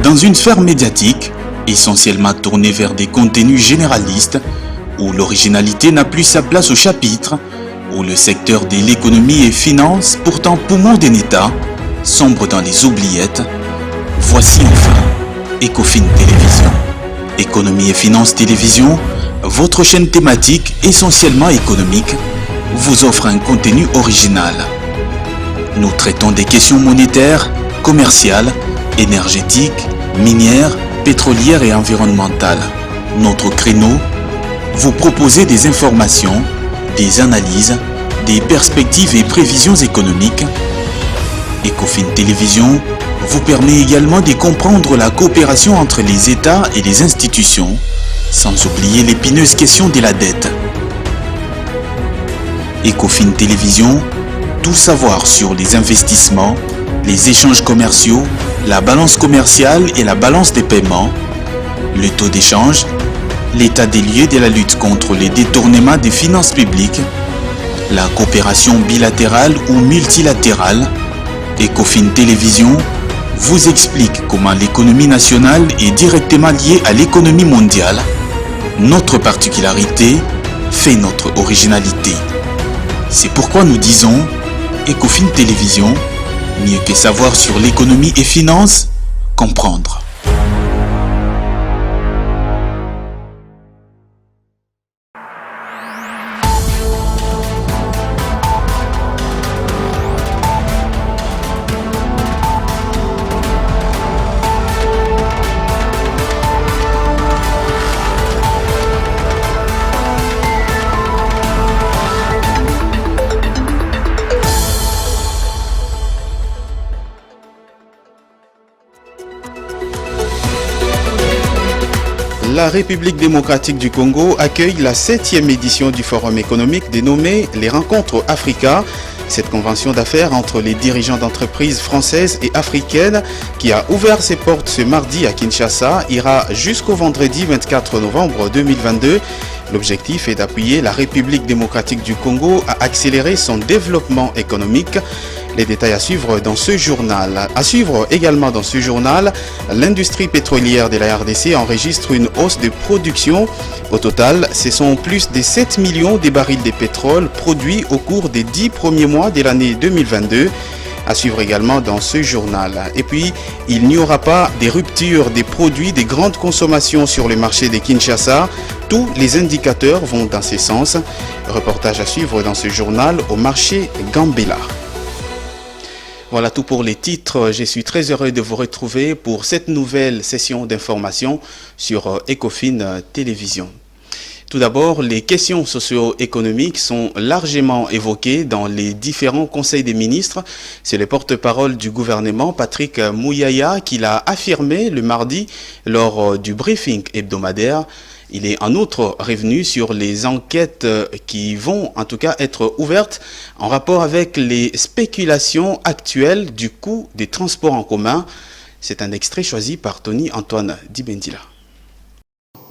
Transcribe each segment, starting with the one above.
Dans une sphère médiatique, essentiellement tournée vers des contenus généralistes, où l'originalité n'a plus sa place au chapitre, où le secteur de l'économie et finance, pourtant poumon d'un État, sombre dans les oubliettes, voici enfin Ecofin Télévision. Économie et finance télévision, votre chaîne thématique essentiellement économique, vous offre un contenu original. Nous traitons des questions monétaires, commerciales, énergétiques, minières, pétrolières et environnementales. Notre créneau, vous proposer des informations, des analyses, des perspectives et prévisions économiques. Ecofin Télévision vous permet également de comprendre la coopération entre les États et les institutions, sans oublier l'épineuse question de la dette. Ecofin Télévision, tout savoir sur les investissements, les échanges commerciaux, la balance commerciale et la balance des paiements, le taux d'échange, l'état des lieux de la lutte contre les détournements des finances publiques, la coopération bilatérale ou multilatérale. Ecofin Télévision vous explique comment l'économie nationale est directement liée à l'économie mondiale. Notre particularité fait notre originalité. C'est pourquoi nous disons Ecofin Télévision, mieux que savoir sur l'économie et finance, comprendre. La République démocratique du Congo accueille la 7e édition du Forum économique dénommé les Rencontres Africa. Cette convention d'affaires entre les dirigeants d'entreprises françaises et africaines qui a ouvert ses portes ce mardi à Kinshasa ira jusqu'au vendredi 24 novembre 2022. L'objectif est d'appuyer la République démocratique du Congo à accélérer son développement économique. Les détails à suivre dans ce journal. À suivre également dans ce journal, l'industrie pétrolière de la RDC enregistre une hausse de production. Au total, ce sont plus de 7 millions de barils de pétrole produits au cours des 10 premiers mois de l'année 2022. À suivre également dans ce journal. Et puis, il n'y aura pas de rupture des produits de grande consommation sur le marché de Kinshasa. Tous les indicateurs vont dans ce sens. Reportage à suivre dans ce journal au marché Gambela. Voilà tout pour les titres. Je suis très heureux de vous retrouver pour cette nouvelle session d'information sur Ecofin Télévision. Tout d'abord, les questions socio-économiques sont largement évoquées dans les différents conseils des ministres. C'est le porte-parole du gouvernement, Patrick Mouyaya, qui l'a affirmé le mardi lors du briefing hebdomadaire. Il est en outre revenu sur les enquêtes qui vont en tout cas être ouvertes en rapport avec les spéculations actuelles du coût des transports en commun. C'est un extrait choisi par Tony Antoine Dibendila.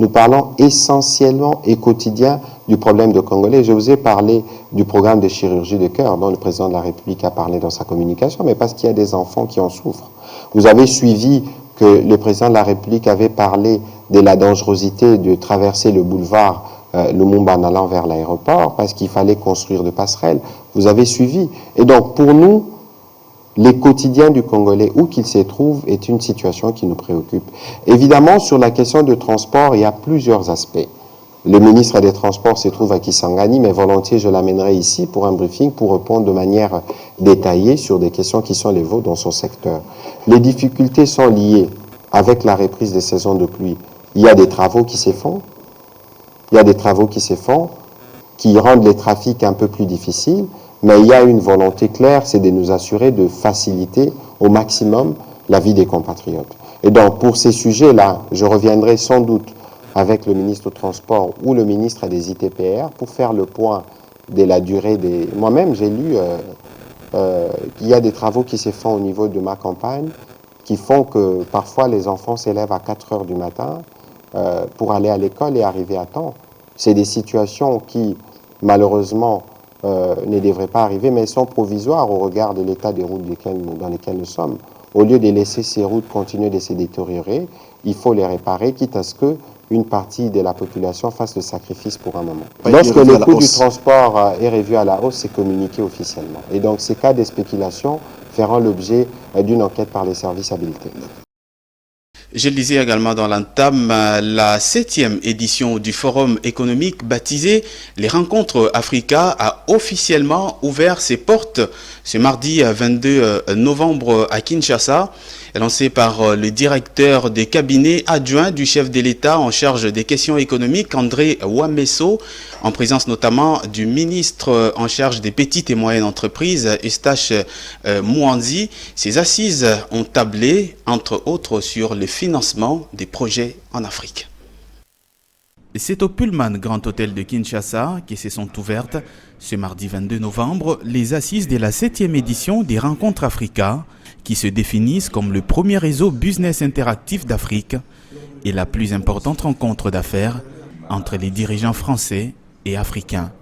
Nous parlons essentiellement et quotidien du problème de Congolais. Je vous ai parlé du programme de chirurgie de cœur dont le président de la République a parlé dans sa communication, mais parce qu'il y a des enfants qui en souffrent. Vous avez suivi que le président de la République avait parlé de la dangerosité de traverser le boulevard Lumumba en allant vers l'aéroport parce qu'il fallait construire des passerelles. Vous avez suivi. Et donc, pour nous, les quotidiens du Congolais, où qu'ils se trouvent, est une situation qui nous préoccupe. Évidemment, sur la question de transport, il y a plusieurs aspects. Le ministre des Transports se trouve à Kisangani, mais volontiers je l'amènerai ici pour un briefing pour répondre de manière détaillée sur des questions qui sont les vôtres dans son secteur. Les difficultés sont liées avec la reprise des saisons de pluie. Il y a des travaux qui se font, qui rendent les trafics un peu plus difficiles, mais il y a une volonté claire, c'est de nous assurer de faciliter au maximum la vie des compatriotes. Et donc, pour ces sujets-là, je reviendrai sans doute avec le ministre du Transport ou le ministre des ITPR pour faire le point de la durée des... Moi-même, j'ai lu qu'il y a des travaux qui se font au niveau de ma campagne qui font que parfois les enfants s'élèvent à 4 heures du matin pour aller à l'école et arriver à temps. C'est des situations qui, malheureusement, ne devraient pas arriver, mais sont provisoires au regard de l'état des routes dans lesquelles nous sommes. au lieu de laisser ces routes continuer de se détériorer, il faut les réparer, quitte à ce que une partie de la population fasse le sacrifice pour un moment. Lorsque le coût du transport est revu à la hausse, c'est communiqué officiellement. Et donc ces cas de spéculation feront l'objet d'une enquête par les services habilités. Je le disais également dans l'entame, la 7e édition du Forum économique baptisé Les Rencontres Africa a officiellement ouvert ses portes ce mardi 22 novembre à Kinshasa, lancé par le directeur des cabinets adjoint du chef de l'État en charge des questions économiques, André Wameso, en présence notamment du ministre en charge des petites et moyennes entreprises, Eustache Mouanzi. Ces assises ont tablé, entre autres, sur le financement des projets en Afrique. C'est au Pullman Grand Hôtel de Kinshasa qui se sont ouvertes ce mardi 22 novembre les assises de la 7e édition des Rencontres Africa, qui se définissent comme le premier réseau business interactif d'Afrique et la plus importante rencontre d'affaires entre les dirigeants français et africains.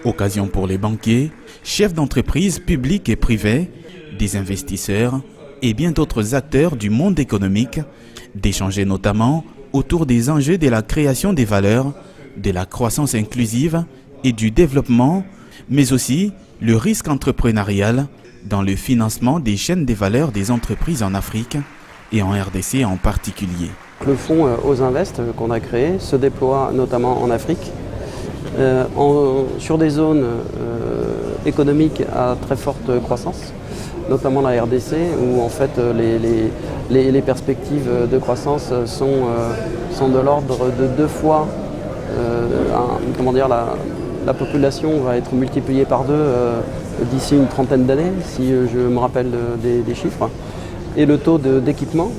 Occasion pour les banquiers, chefs d'entreprise publics et privés, des investisseurs et bien d'autres acteurs du monde économique d'échanger notamment autour des enjeux de la création des valeurs, de la croissance inclusive et du développement, mais aussi le risque entrepreneurial dans le financement des chaînes des valeurs des entreprises en Afrique et en RDC en particulier. Le fonds Osinvest qu'on a créé se déploie notamment en Afrique, sur des zones économiques à très forte croissance, notamment la RDC, où en fait les perspectives de croissance sont de l'ordre de 2 fois, la population va être multipliée par 2 d'ici une trentaine d'années, si je me rappelle des chiffres. Et le taux d'équipement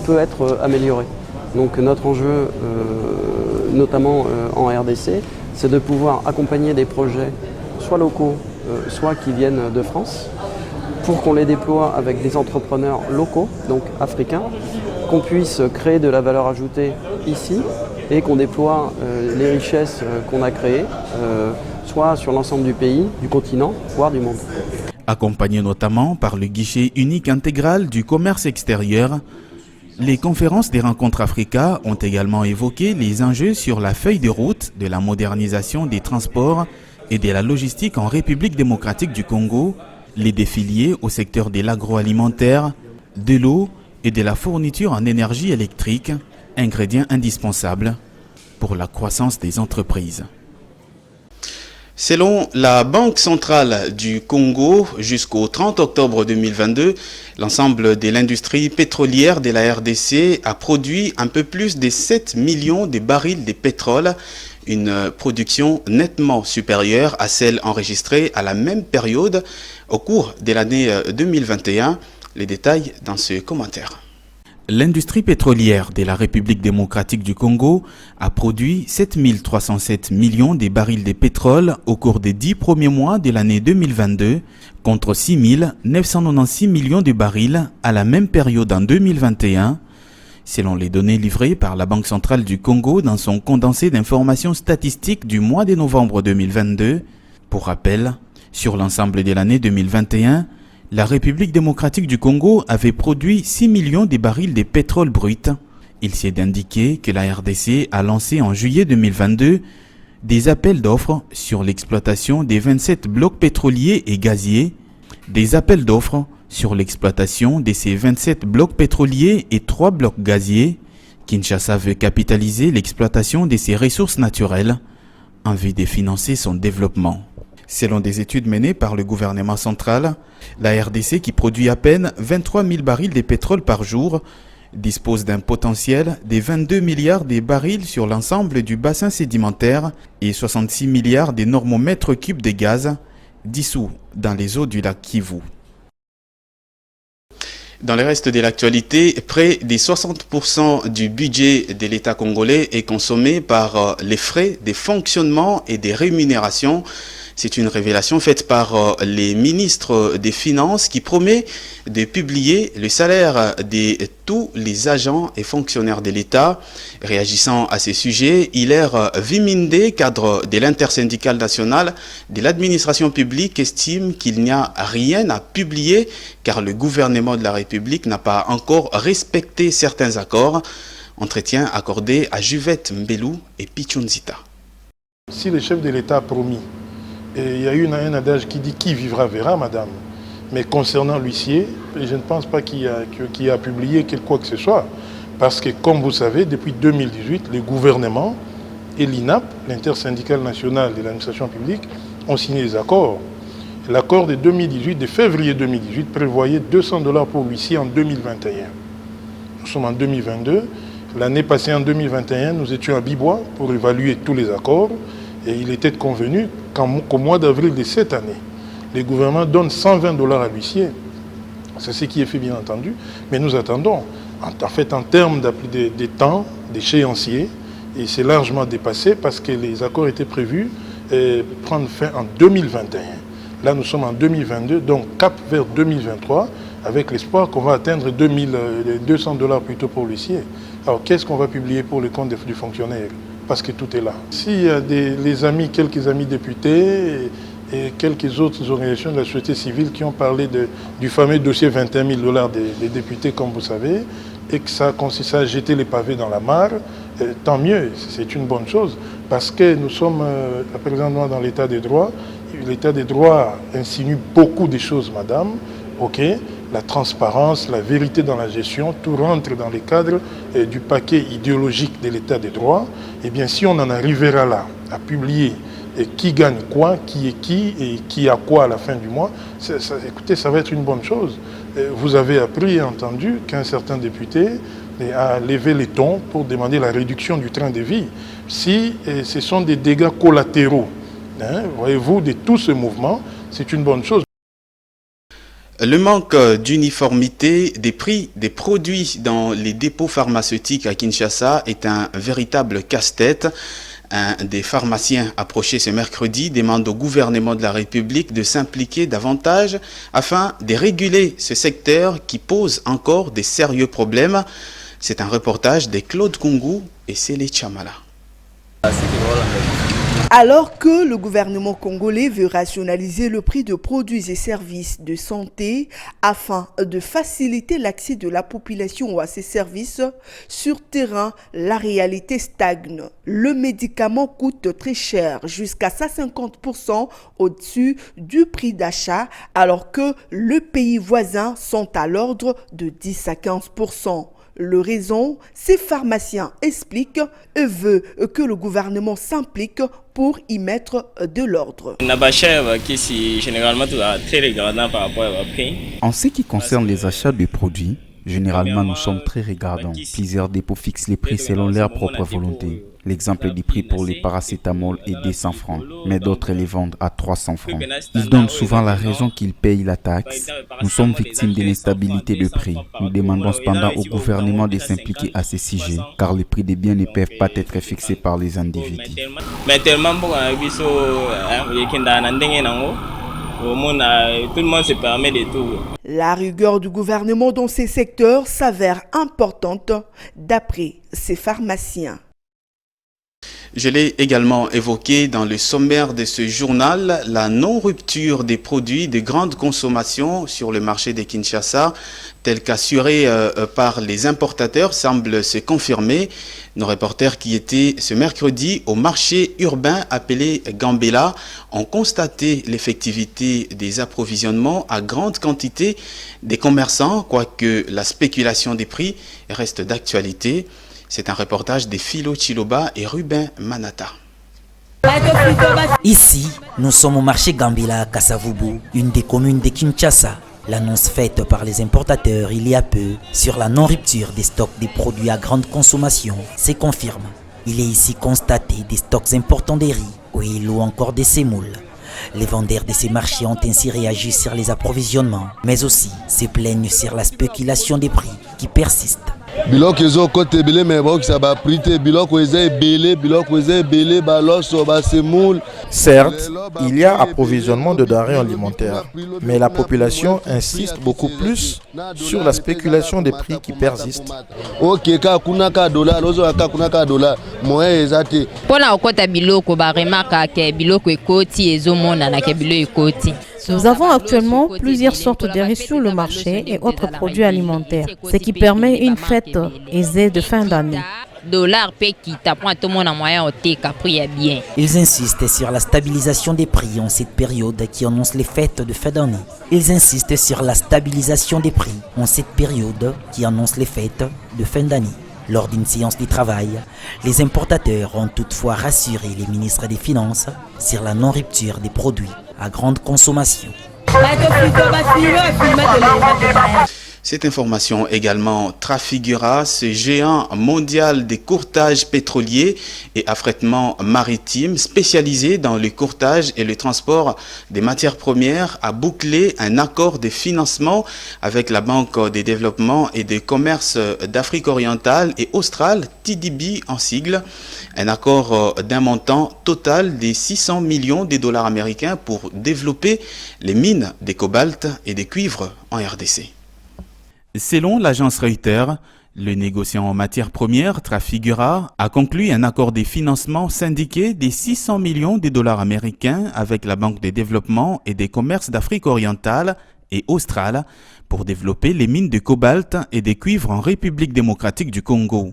peut être amélioré. Donc notre enjeu, notamment en RDC, c'est de pouvoir accompagner des projets soit locaux, soit qui viennent de France, pour qu'on les déploie avec des entrepreneurs locaux, donc africains, qu'on puisse créer de la valeur ajoutée ici et qu'on déploie les richesses qu'on a créées, soit sur l'ensemble du pays, du continent, voire du monde. Accompagné notamment par le guichet unique intégral du commerce extérieur, les conférences des Rencontres Africa ont également évoqué les enjeux sur la feuille de route de la modernisation des transports et de la logistique en République démocratique du Congo, les défis liés au secteur de l'agroalimentaire, de l'eau et de la fourniture en énergie électrique, ingrédients indispensables pour la croissance des entreprises. Selon la Banque centrale du Congo, jusqu'au 30 octobre 2022, l'ensemble de l'industrie pétrolière de la RDC a produit un peu plus de 7 millions de barils de pétrole, une production nettement supérieure à celle enregistrée à la même période au cours de l'année 2021. Les détails dans ce commentaire. L'industrie pétrolière de la République démocratique du Congo a produit 7 307 millions de barils de pétrole au cours des 10 premiers mois de l'année 2022, contre 6 996 millions de barils à la même période en 2021, selon les données livrées par la Banque centrale du Congo dans son condensé d'informations statistiques du mois de novembre 2022. Pour rappel, sur l'ensemble de l'année 2021, la République démocratique du Congo avait produit 6 millions de barils de pétrole brut. Il s'est indiqué que la RDC a lancé en juillet 2022 des appels d'offres sur l'exploitation des 27 blocs pétroliers et gaziers, des appels d'offres sur l'exploitation de ces 27 blocs pétroliers et 3 blocs gaziers. Kinshasa veut capitaliser l'exploitation de ses ressources naturelles en vue de financer son développement. Selon des études menées par le gouvernement central, la RDC, qui produit à peine 23 000 barils de pétrole par jour, dispose d'un potentiel de 22 milliards de barils sur l'ensemble du bassin sédimentaire et 66 milliards de normomètres cubes de gaz dissous dans les eaux du lac Kivu. Dans le reste de l'actualité, près de 60% du budget de l'État congolais est consommé par les frais de fonctionnement et des rémunérations. C'est une révélation faite par les ministres des Finances qui promet de publier le salaire de tous les agents et fonctionnaires de l'État. Réagissant à ces sujets, Hilaire Viminde, cadre de l'intersyndicale nationale de l'administration publique, estime qu'il n'y a rien à publier car le gouvernement de la République République n'a pas encore respecté certains accords. Entretien accordé à Juvette Mbelou et Pichunzita. Si le chef de l'État a promis, et il y a eu un adage qui dit « qui vivra verra, madame ». Mais concernant l'huissier, je ne pense pas qu'il a publié quoi que ce soit. Parce que, comme vous savez, depuis 2018, le gouvernement et l'INAP, l'intersyndicale nationale de l'administration publique, ont signé des accords. L'accord de 2018, de février 2018, prévoyait $200 pour l'huissier en 2021. Nous sommes en 2022. L'année passée, en 2021, nous étions à Bibois pour évaluer tous les accords. Et il était convenu qu'au mois d'avril de cette année, le gouvernement donne $120 à l'huissier. C'est ce qui est fait, bien entendu. Mais nous attendons. En fait, en termes de temps, d'échéancier, et c'est largement dépassé parce que les accords étaient prévus prendre fin en 2021. Là, nous sommes en 2022, donc cap vers 2023, avec l'espoir qu'on va atteindre $200 plutôt pour l'huissier. Alors, qu'est-ce qu'on va publier pour le compte du fonctionnaire? Parce que tout est là. S'il y a quelques amis députés et quelques autres organisations de la société civile qui ont parlé du fameux dossier $21 000 des députés, comme vous savez, et que ça consiste à jeter les pavés dans la mare, tant mieux, c'est une bonne chose, parce que nous sommes présentement dans l'état des droits. L'état des droits insinue beaucoup de choses, madame. Ok, la transparence, la vérité dans la gestion, tout rentre dans les cadres du paquet idéologique de l'état des droits. Eh bien, si on en arrivera là, à publier qui gagne quoi, qui est qui et qui a quoi à la fin du mois, écoutez, ça va être une bonne chose. Vous avez appris et entendu qu'un certain député a levé les tons pour demander la réduction du train de vie. Si ce sont des dégâts collatéraux, voyez-vous, de tout ce mouvement, c'est une bonne chose. Le manque d'uniformité des prix des produits dans les dépôts pharmaceutiques à Kinshasa est un véritable casse-tête. Un des pharmaciens approchés ce mercredi demande au gouvernement de la République de s'impliquer davantage afin de réguler ce secteur qui pose encore des sérieux problèmes. C'est un reportage de Claude Kungu et Sele Chamala. Alors que le gouvernement congolais veut rationaliser le prix de produits et services de santé afin de faciliter l'accès de la population à ces services, sur terrain, la réalité stagne. Le médicament coûte très cher, jusqu'à 50% au-dessus du prix d'achat, alors que les pays voisins sont à l'ordre de 10 à 15%. Le raison, ces pharmaciens expliquent et veulent que le gouvernement s'implique pour y mettre de l'ordre. En ce qui concerne les achats de produits, généralement nous sommes très regardants. Plusieurs dépôts fixent les prix selon leur propre volonté. L'exemple du prix pour les paracétamol est 200 francs, mais d'autres les vendent à 300 francs. Ils donnent souvent la raison qu'ils payent la taxe. Nous sommes victimes d'une instabilité de prix. Nous demandons cependant au gouvernement de s'impliquer à ce sujet, car les prix des biens ne peuvent pas être fixés par les individus. Tout le monde se permet de tout. La rigueur du gouvernement dans ces secteurs s'avère importante, d'après ces pharmaciens. Je l'ai également évoqué dans le sommaire de ce journal, la non-rupture des produits de grande consommation sur le marché de Kinshasa, tel qu'assuré par les importateurs, semble se confirmer. Nos reporters qui étaient ce mercredi au marché urbain appelé Gambela ont constaté l'effectivité des approvisionnements à grande quantité des commerçants, quoique la spéculation des prix reste d'actualité. C'est un reportage de Philo Chiloba et Ruben Manata. Ici, nous sommes au marché Gambela à Kasavubu, une des communes de Kinshasa. L'annonce faite par les importateurs il y a peu sur la non-rupture des stocks des produits à grande consommation se confirme. Il est ici constaté des stocks importants de riz, huile ou encore des semoules. Les vendeurs de ces marchés ont ainsi réagi sur les approvisionnements, mais aussi se plaignent sur la spéculation des prix qui persiste. Certes, il y a approvisionnement de denrées alimentaires, mais la population insiste beaucoup plus sur la spéculation des prix qui persistent. Nous avons actuellement plusieurs sortes de riz sur le marché et autres produits alimentaires, ce qui permet une fête aisée de fin d'année. Ils insistent sur la stabilisation des prix en cette période qui annonce les fêtes de fin d'année. Ils insistent sur la stabilisation des prix en cette période qui annonce les fêtes de fin d'année. Lors d'une séance de travail, les importateurs ont toutefois rassuré les ministres des Finances sur la non-rupture des produits à grande consommation. Cette information également Trafigura, ce géant mondial des courtages pétroliers et affrètement maritimes spécialisé dans le courtage et le transport des matières premières, a bouclé un accord de financement avec la Banque de développement et de commerce d'Afrique orientale et australe, TDB en sigle, un accord d'un montant total de 600 millions de dollars américains pour développer les mines de cobalt et de cuivre en RDC. Selon l'agence Reuters, le négociant en matières premières, Trafigura, a conclu un accord de financement syndiqué de 600 millions de dollars américains avec la Banque de développement et des commerces d'Afrique orientale et australe pour développer les mines de cobalt et de cuivre en République démocratique du Congo.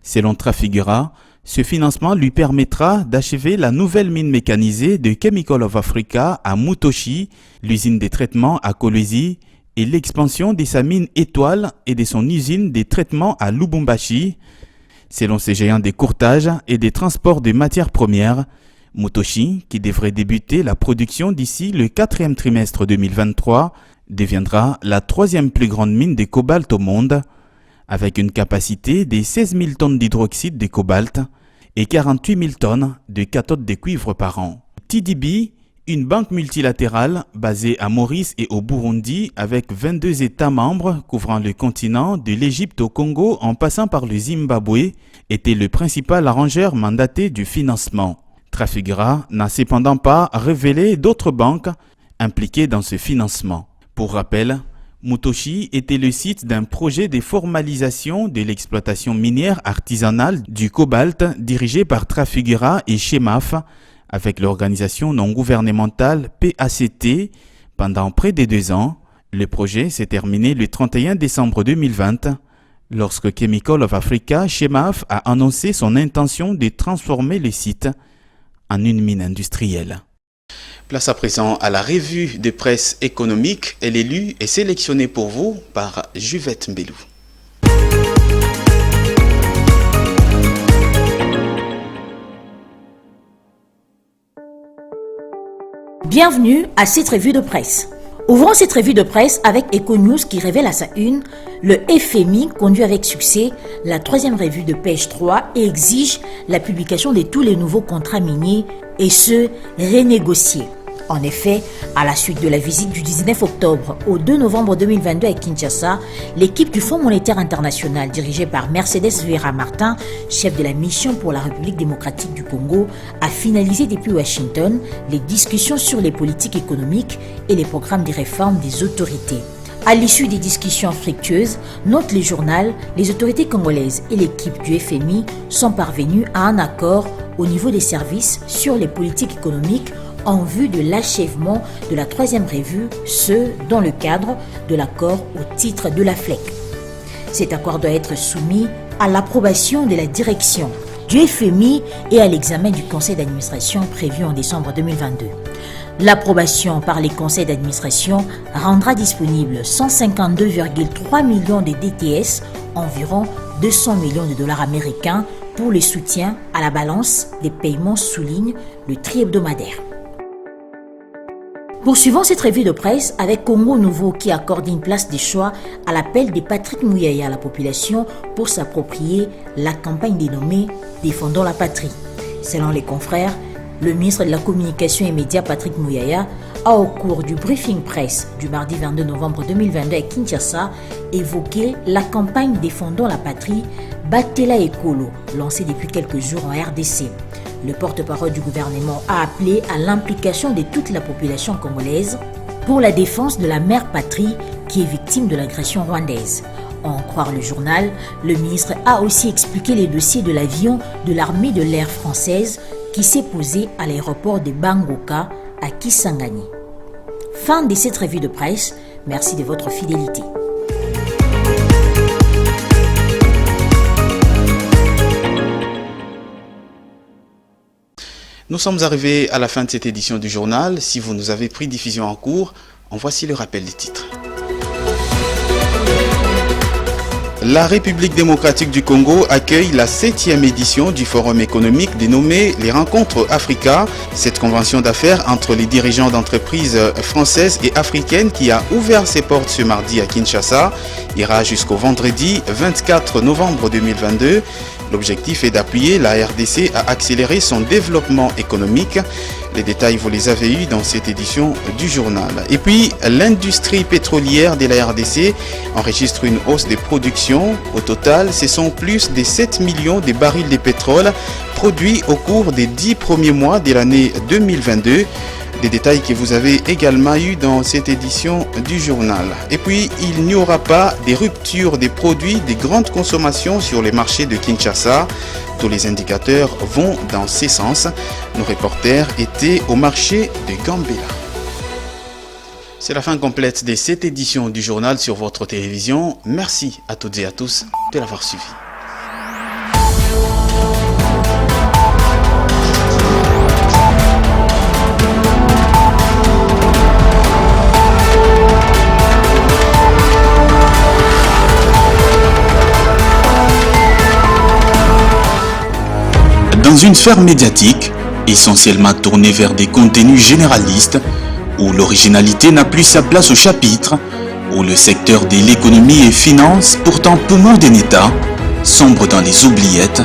Selon Trafigura, ce financement lui permettra d'achever la nouvelle mine mécanisée de Chemical of Africa à Mutoshi, l'usine de traitement à Kolwezi, et l'expansion de sa mine Étoile et de son usine de traitement à Lubumbashi. Selon ces géants des courtages et des transports de matières premières, Mutoshi, qui devrait débuter la production d'ici le 4e trimestre 2023, deviendra la 3e plus grande mine de cobalt au monde, avec une capacité de 16 000 tonnes d'hydroxyde de cobalt et 48 000 tonnes de cathodes de cuivre par an. TDB, une banque multilatérale basée à Maurice et au Burundi avec 22 États membres couvrant le continent de l'Égypte au Congo en passant par le Zimbabwe, était le principal arrangeur mandaté du financement. Trafigura n'a cependant pas révélé d'autres banques impliquées dans ce financement. Pour rappel, Mutoshi était le site d'un projet de formalisation de l'exploitation minière artisanale du cobalt dirigé par Trafigura et Chemaf, avec l'organisation non gouvernementale PACT pendant près de 2 ans. Le projet s'est terminé le 31 décembre 2020 lorsque Chemical of Africa, Chemaf, a annoncé son intention de transformer le site en une mine industrielle. Place à présent à la revue de presse économique. Elle est lue et sélectionnée pour vous par Juvette Mbelou. Bienvenue à cette revue de presse. Ouvrons cette revue de presse avec Econews qui révèle à sa une le FMI conduit avec succès la 3e revue de pêche 3 et exige la publication de tous les nouveaux contrats miniers et ceux renégociés. En effet, à la suite de la visite du 19 octobre au 2 novembre 2022 à Kinshasa, l'équipe du Fonds monétaire international dirigée par Mercedes Vera Martin, chef de la mission pour la République démocratique du Congo, a finalisé depuis Washington les discussions sur les politiques économiques et les programmes de réforme des autorités. À l'issue des discussions fructueuses, note le journal, les autorités congolaises et l'équipe du FMI sont parvenues à un accord au niveau des services sur les politiques économiques en vue de l'achèvement de la 3e revue, ce dans le cadre de l'accord au titre de la FLEC. Cet accord doit être soumis à l'approbation de la direction du FMI et à l'examen du conseil d'administration prévu en décembre 2022. L'approbation par les conseils d'administration rendra disponible 152,3 millions de DTS, environ 200 millions de dollars américains, pour le soutien à la balance des paiements, souligne le tri-hebdomadaire. Poursuivons cette revue de presse avec Congo Nouveau qui accorde une place de choix à l'appel de Patrick Mouyaya à la population pour s'approprier la campagne dénommée « Défendons la patrie ». Selon les confrères, le ministre de la Communication et Médias Patrick Mouyaya a au cours du briefing presse du mardi 22 novembre 2022 à Kinshasa évoqué la campagne « Défendons la patrie » Batela Ekolo, lancée depuis quelques jours en RDC. Le porte-parole du gouvernement a appelé à l'implication de toute la population congolaise pour la défense de la mère patrie qui est victime de l'agression rwandaise. En croire le journal, le ministre a aussi expliqué les dossiers de l'avion de l'armée de l'air française qui s'est posé à l'aéroport de Bangoka à Kisangani. Fin de cette revue de presse. Merci de votre fidélité. Nous sommes arrivés à la fin de cette édition du journal. Si vous nous avez pris diffusion en cours, en voici le rappel des titres. La République démocratique du Congo accueille la 7e édition du Forum économique dénommé les Rencontres Africa. Cette convention d'affaires entre les dirigeants d'entreprises françaises et africaines qui a ouvert ses portes ce mardi à Kinshasa ira jusqu'au vendredi 24 novembre 2022. L'objectif est d'appuyer la RDC à accélérer son développement économique. Les détails, vous les avez eus dans cette édition du journal. Et puis, l'industrie pétrolière de la RDC enregistre une hausse des productions. Au total, ce sont plus de 7 millions de barils de pétrole produits au cours des 10 premiers mois de l'année 2022. Des détails que vous avez également eu dans cette édition du journal. Et puis, il n'y aura pas de rupture des produits de grande consommation sur les marchés de Kinshasa. Tous les indicateurs vont dans ce sens. Nos reporters étaient au marché de Gambela. C'est la fin complète de cette édition du journal sur votre télévision. Merci à toutes et à tous de l'avoir suivi. Dans une sphère médiatique, essentiellement tournée vers des contenus généralistes, où l'originalité n'a plus sa place au chapitre, où le secteur de l'économie et finance, pourtant poumon d'un État, sombre dans les oubliettes,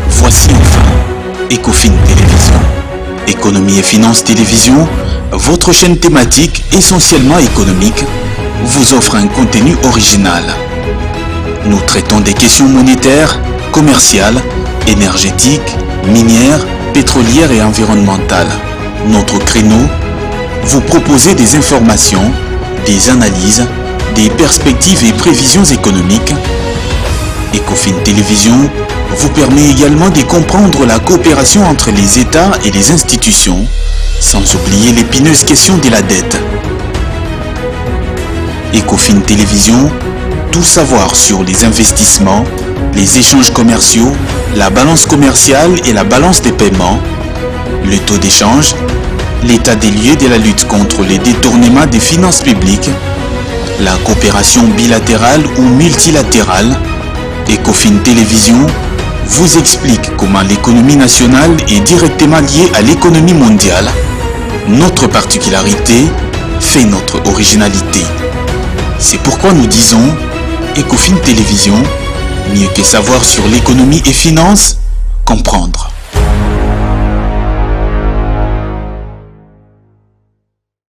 voici enfin Ecofin Télévision. Économie et finance télévision, votre chaîne thématique essentiellement économique, vous offre un contenu original. Nous traitons des questions monétaires, commerciales, énergétiques, minières, pétrolières et environnementales. Notre créneau, vous proposer des informations, des analyses, des perspectives et prévisions économiques. Ecofin Télévision vous permet également de comprendre la coopération entre les États et les institutions, sans oublier l'épineuse question de la dette. Ecofin Télévision, tout savoir sur les investissements, les échanges commerciaux, la balance commerciale et la balance des paiements, le taux d'échange, l'état des lieux de la lutte contre les détournements des finances publiques, la coopération bilatérale ou multilatérale. Ecofin Télévision vous explique comment l'économie nationale est directement liée à l'économie mondiale. Notre particularité fait notre originalité. C'est pourquoi nous disons Ecofin Télévision, mieux que savoir sur l'économie et finances, comprendre.